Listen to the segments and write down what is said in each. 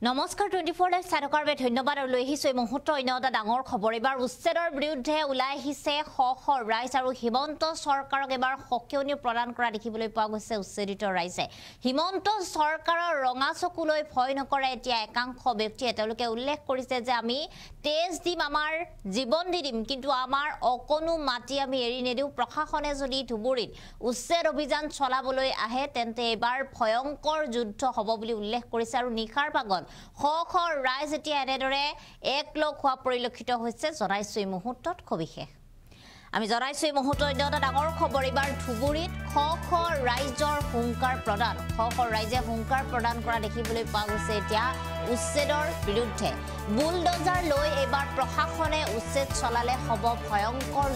নমস্কাৰ 24 লাইভ চাৰকাৰ বে ধন্যবাদ আৰু লৈ আহিছো এই মুহূৰ্ত অন্য এটা ডাঙৰ খবৰ এবাৰ উচ্ছেদৰ বিৰুদ্ধে ওলাই আহিছে ৰাইজ আৰু হিমন্ত চৰকাৰক এবাৰ সকিয়নি প্ৰদান কৰা দেখিবলৈ পোৱা গৈছে উচ্ছেদিত ৰাইজে হিমন্ত চৰকাৰৰ ৰঙা চকুলৈ ভয় নকৰে এতিয়া একাংশ ব্যক্তিয়ে তেওঁলোকে উল্লেখ কৰিছে যে আমি তেজ দিম আমাৰ জীৱন দিম কিন্তু আমাৰ অকনো মাটি আমি এৰি নেদিও প্ৰশাসনে যদি ধুবুৰীত উচ্ছেদ অভিযান চলাবলৈ আহে তেন্তে এবাৰ ভয়ংকৰ যুদ্ধ হ'ব বুলি উল্লেখ কৰিছে আৰু নিখাৰ ভাগত ৰাইজ এতিয়া এনেদৰে একলগ হোৱা পৰিলক্ষিত হৈছে জনাইছো এই মুহূৰ্তত খবিশেষ আমি জনাইছো এই মুহূৰ্তত এটা ডাঙৰ খবৰ এবাৰ ধুবুৰীত ৰাইজৰ হুংকাৰ প্ৰদান ৰাইজে হুংকাৰ প্ৰদান কৰা দেখিবলৈ পোৱা গৈছে এতিয়া উচ্ছেদৰ বিৰুদ্ধে বুলডোজাৰ লৈ এবাৰ প্ৰশাসনে উচ্ছেদ চলালে হ'ব ভয়ংকৰ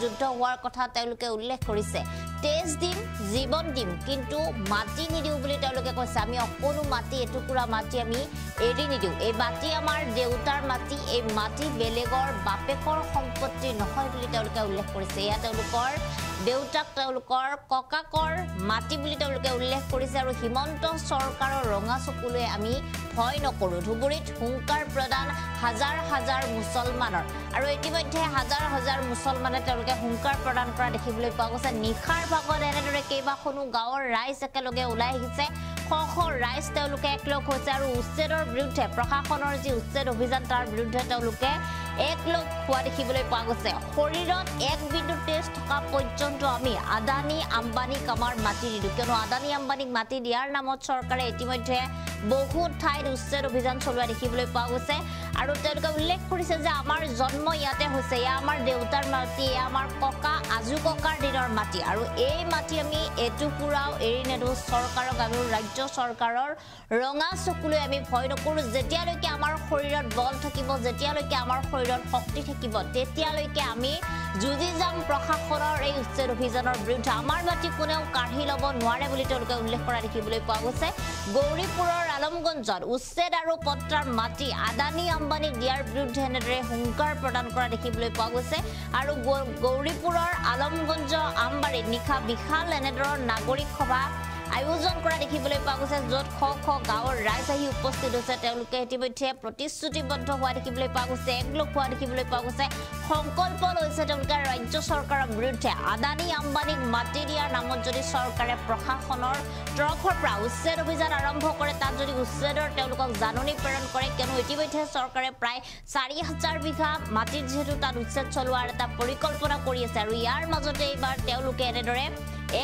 যুদ্ধ হোৱাৰ কথা তেওঁলোকে উল্লেখ কৰিছে তেজ দিম জীৱন দিম কিন্তু মাটি নিদিও বুলি তেওঁলোকে কৈছে আমি অকনো মাটি এটুকুৰা মাটি আমি এৰি নিদিও এই মাটি আমাৰ দেউতাৰ মাটি এই মাটি বেলেগৰ বাপেকৰ সম্পত্তি নহয় বুলি তেওঁলোকে উল্লেখ কৰিছে ইয়া তেওঁলোকৰ দেউতাক তেওঁলোকৰ ককাকৰ মাটি বুলি তেওঁলোকে উল্লেখ কৰিছে আৰু হিমন্ত চৰকাৰৰ ৰঙা চকুলৈ আমি ভয় নকৰো ধুবুৰীত হুংকাৰ প্ৰদান হাজাৰ মুছলমানৰ আৰু ইতিমধ্যে হাজাৰ মুছলমানে তেওঁলোকে হুংকাৰ প্ৰদান কৰা দেখিবলৈ পোৱা গৈছে নিখাৰ ভাগত এনেদৰে কেইবাখনো গাঁৱৰ ৰাইজ একেলগে ওলাই আহিছে ৰাইজ তেওঁলোকে একলগ হৈছে আৰু উচ্ছেদৰ বিৰুদ্ধে প্ৰশাসনৰ যি উচ্ছেদ অভিযান তাৰ বিৰুদ্ধে তেওঁলোকে একলগ হোৱা দেখিবলৈ পোৱা গৈছে শৰীৰত এক বিন্দু তেজ থকা পৰ্যন্ত আমি আদানী আম্বানীক আমাৰ মাটি দিওঁ কিয়নো আদানী আম্বানীক মাটি দিয়াৰ নামত চৰকাৰে ইতিমধ্যে বহু ঠাইত উচ্ছেদ অভিযান চলোৱা দেখিবলৈ পোৱা গৈছে আৰু তেওঁলোকে উল্লেখ কৰিছে যে আমাৰ জন্ম ইয়াতে হৈছে ইয়া আমাৰ দেউতাৰ মাটি ইয়া আমাৰ ককা আজু ককাৰ দিনৰ মাটি আৰু এই মাটি আমি এটুকুৰাও এৰি নেদো চৰকাৰক আৰু ৰাজ্য চৰকাৰৰ ৰঙা চকুলৈ আমি ভয় নকৰো যেতিয়ালৈকে আমাৰ শৰীৰত বল থাকিব যেতিয়ালৈকে আমাৰ শৰীৰত শক্তি থাকিব তেতিয়ালৈকে আমি যুঁজি যাম প্ৰশাসনৰ এই উচ্ছেদ অভিযানৰ বিৰুদ্ধে আমাৰ মাটি কোনেও কাঢ়ি ল'ব নোৱাৰে বুলি তেওঁলোকে উল্লেখ কৰা দেখিবলৈ পোৱা গৈছে গৌৰীপুৰৰ আলমগঞ্জত উচ্ছেদ আৰু পট্টাৰ মাটি আদানী আম্বানীক দিয়াৰ বিৰুদ্ধে এনেদৰে হুংকাৰ প্ৰদান কৰা দেখিবলৈ পোৱা গৈছে আৰু গৌৰীপুৰৰ আলমগঞ্জ আমবাৰীত নিশা বিশাল এনেদৰৰ নাগৰিক সভা আয়োজন কৰা দেখিবলৈ পোৱা গৈছে য'ত গাঁৱৰ ৰাইজ আহি উপস্থিত হৈছে তেওঁলোকে ইতিমধ্যে প্ৰতিশ্ৰুতিবদ্ধ হোৱা দেখিবলৈ পোৱা গৈছে একলগ হোৱা দেখিবলৈ পোৱা গৈছে সংকল্প লৈছে তেওঁলোকে ৰাজ্য চৰকাৰৰ বিৰুদ্ধে আদানী আম্বানীক মাটি দিয়াৰ নামত যদি চৰকাৰে প্ৰশাসনৰ তৰফৰ পৰা উচ্ছেদ অভিযান আৰম্ভ কৰে তাত যদি উচ্ছেদৰ তেওঁলোকক জাননী প্ৰেৰণ কৰে কিয়নো ইতিমধ্যে চৰকাৰে প্ৰায় 4,000 বিঘা মাটিত যিহেতু তাত উচ্ছেদ চলোৱাৰ এটা পৰিকল্পনা কৰি আছে আৰু ইয়াৰ মাজতে এইবাৰ তেওঁলোকে এনেদৰে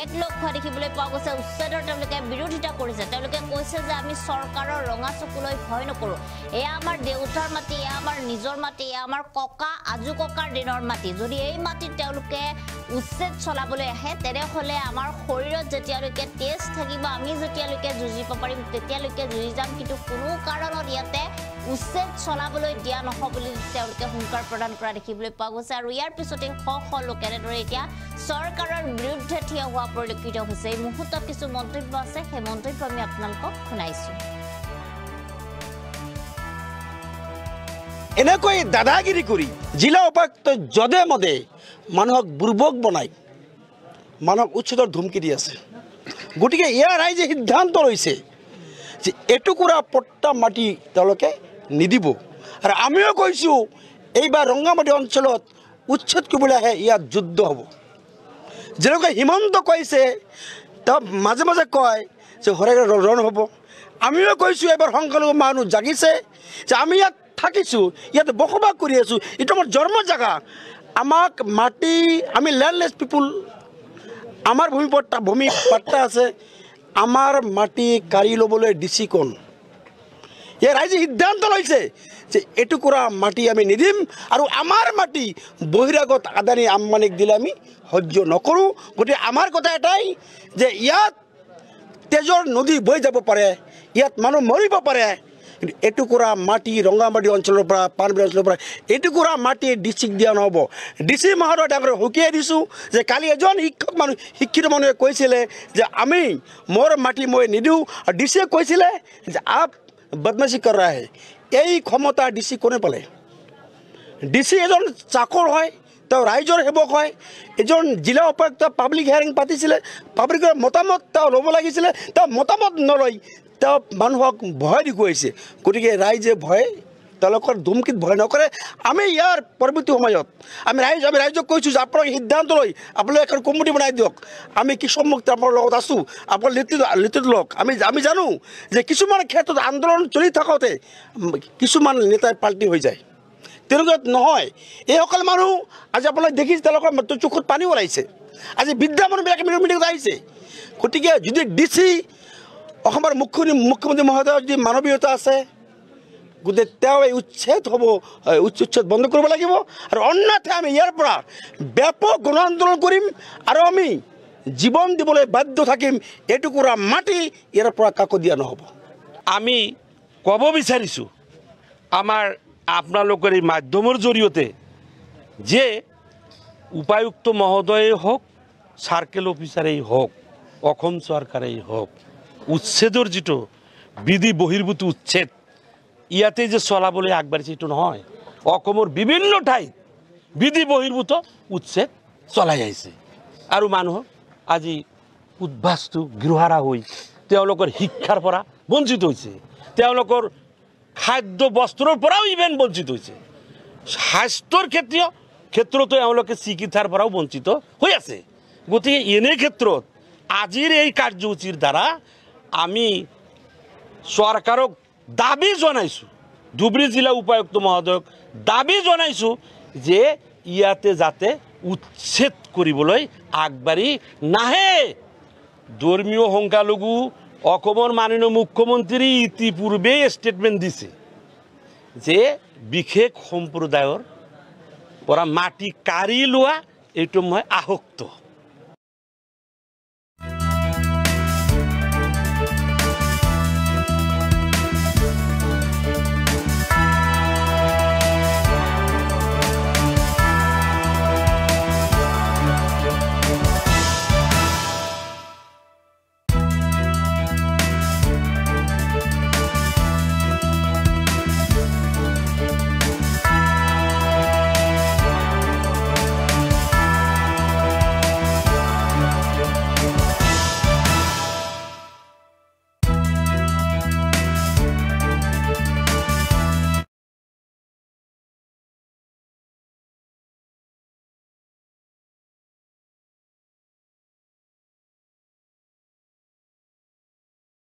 একলগ হোৱা দেখিবলৈ পোৱা গৈছে উচ্ছেদৰ তেওঁলোকে বিৰোধিতা কৰিছে তেওঁলোকে কৈছে যে আমি চৰকাৰৰ ৰঙা চকুলৈ ভয় নকৰো এয়া আমাৰ দেউতাৰ মাটি এয়া আমাৰ নিজৰ মাটি এয়া আমাৰ ককা আজু ককাৰ দিনৰ মাটি যদি এই মাটিত তেওঁলোকে উচ্ছেদ চলাবলৈ আহে তেনেহ'লে আমাৰ শৰীৰত যেতিয়ালৈকে তেজ থাকিব আমি যেতিয়ালৈকে যুঁজিব পাৰিম তেতিয়ালৈকে যুঁজি যাম কিন্তু কোনো কাৰণত ইয়াতে উচ্ছেদ চলাবলৈ দিয়া নহ'ব বুলি তেওঁলোকে হুংকাৰ প্ৰদান কৰা দেখিবলৈ পোৱা গৈছে আৰু ইয়াৰ পিছতে লোক এনেদৰে এতিয়া চৰকাৰৰ বিৰুদ্ধে থিয় হোৱা পৰিলক্ষিত হৈছে এই মুহূৰ্তত কিছু মন্তব্য আছে সেই মন্তব্য আমি আপোনালোকক শুনাইছো এনেকৈ দাদাগিৰি কৰি জিলা উপায়ুক্ত জদে মদে মানুহক বুৰ্বক বনাই মানুহক উচ্ছেদৰ ধুমকি দি আছে গতিকে ইয়াৰ ৰাইজে সিদ্ধান্ত লৈছে যে এটুকুৰা পট্টা মাটি তেওঁলোকে নিদিব আৰু আমিও কৈছোঁ এইবাৰ ৰংগামাটি অঞ্চলত উচ্ছেদ কৰিবলৈ আহে ইয়াত যুদ্ধ হ'ব যেনেকৈ হিমন্ত কৈছে তেওঁ মাজে মাজে কয় যে হৰেগৰ ৰণ হ'ব আমিও কৈছোঁ এইবাৰ সংখ্যালঘু মানুহ জাগিছে যে আমি ইয়াত থাকিছোঁ ইয়াতে বসবাস কৰি আছোঁ এইটো আমাৰ জন্ম জেগা আমাক মাটি আমি লেণ্ডলেছ পিপুল আমাৰ ভূমি পট্টা আছে আমাৰ মাটি কাঢ়ি ল'বলৈ ডিচি কোন ইয়াৰ ৰাইজে সিদ্ধান্ত লৈছে যে এটুকুৰা মাটি আমি নিদিম আৰু আমাৰ মাটি বহিৰাগত আদানী আম্বানীক দিলে আমি সহ্য নকৰোঁ গতিকে আমাৰ কথা এটাই যে ইয়াত তেজৰ নদী বৈ যাব পাৰে ইয়াত মানুহ মৰিব পাৰে কিন্তু এটুকুৰা মাটি ৰংগামাটি অঞ্চলৰ পৰা পানবিল অঞ্চলৰ পৰা এটুকুৰা মাটি ডিচিক দিয়া নহ'ব ডিচি মহোদয় ডাঙৰ সকীয়াই দিছোঁ যে কালি এজন শিক্ষিত মানুহে কৈছিলে যে আমি মোৰ মাটি মই নিদিওঁ আৰু ডিচিয়ে কৈছিলে যে আপ বদমাশি কৰ ৰা হে এই ক্ষমতা ডিচি কোনে পালে ডিচি এজন চাকৰ হয় তেওঁ ৰাইজৰ সেৱক হয় এজন জিলা উপায়ুক্ত পাব্লিক হিয়াৰিং পাতিছিলে পাব্লিকৰ মতামত তেওঁ ল'ব লাগিছিলে তেওঁ মতামত নলয় তেওঁ মানুহক ভয় দেখুৱাইছে গতিকে ৰাইজে ভয় তেওঁলোকৰ ধুমকিত ভয় নকৰে আমি ইয়াৰ পৰৱৰ্তী সময়ত আমি ৰাইজক কৈছোঁ যে আপোনালোকে সিদ্ধান্ত লৈ আপোনালোকে এখন কমিটি বনাই দিয়ক আমি কৃষকমুক্তি আপোনাৰ লগত আছোঁ আপোনাৰ নেতৃত্ব লওক আমি জানো যে কিছুমান ক্ষেত্ৰত আন্দোলন চলি থাকোঁতে কিছুমান নেতাই পাল্টি হৈ যায় তেনেকুৱা নহয় এইসকল মানুহ আজি আপোনালোকে দেখিছে তেওঁলোকৰ চকুত পানী ওলাইছে আজি বৃদ্ধা মানুহবিলাকে মিটিঙত আহিছে গতিকে যদি DC অসমৰ মুখ্যমন্ত্ৰী মহোদয়ৰ যদি মানৱীয়তা আছে গতিকে তেওঁ এই উচ্ছেদ হ'ব উচ্ছেদ বন্ধ কৰিব লাগিব আৰু অন্যথা আমি ইয়াৰ পৰা ব্যাপক গণ আন্দোলন কৰিম আৰু আমি জীৱন দিবলৈ বাধ্য থাকিম এটুকুৰা মাটি ইয়াৰ পৰা কাকো দিয়া নহ'ব আমি ক'ব বিচাৰিছোঁ আমাৰ আপোনালোকৰ এই মাধ্যমৰ জৰিয়তে যে উপায়ুক্ত মহোদয়েই হওক চাৰ্কেল অফিচাৰেই হওক অসম চৰকাৰেই হওক উচ্ছেদৰ যিটো বিধি বহিৰ্ভূত উচ্ছেদ ইয়াতে যে চলাবলৈ আগবাঢ়িছে এইটো নহয় অসমৰ বিভিন্ন ঠাইত বিধি বহিৰ্ভূত উচ্ছেদ চলাই আহিছে আৰু মানুহক আজি উদ্বাস্তু গৃহাৰা হৈ তেওঁলোকৰ শিক্ষাৰ পৰা বঞ্চিত হৈছে তেওঁলোকৰ খাদ্য বস্ত্ৰৰ পৰাও ইভেন বঞ্চিত হৈছে স্বাস্থ্যৰ ক্ষেত্ৰতো তেওঁলোকে চিকিৎসাৰ পৰাও বঞ্চিত হৈ আছে গতিকে এনে ক্ষেত্ৰত আজিৰ এই কাৰ্যসূচীৰ দ্বাৰা আমি চৰকাৰক দাবী জনাইছোঁ ধুবুৰী জিলা উপায়ুক্ত মহোদয়ক দাবী জনাইছোঁ যে ইয়াতে যাতে উচ্ছেদ কৰিবলৈ আগবাঢ়ি নাহে ধৰ্মীয় সংখ্যালঘু অসমৰ মাননীয় মুখ্যমন্ত্ৰী ইতিপূৰ্বে ষ্টেটমেণ্ট দিছে যে বিশেষ সম্প্ৰদায়ৰ পৰা মাটি কাঢ়ি লোৱা এইটো মই আসক্ত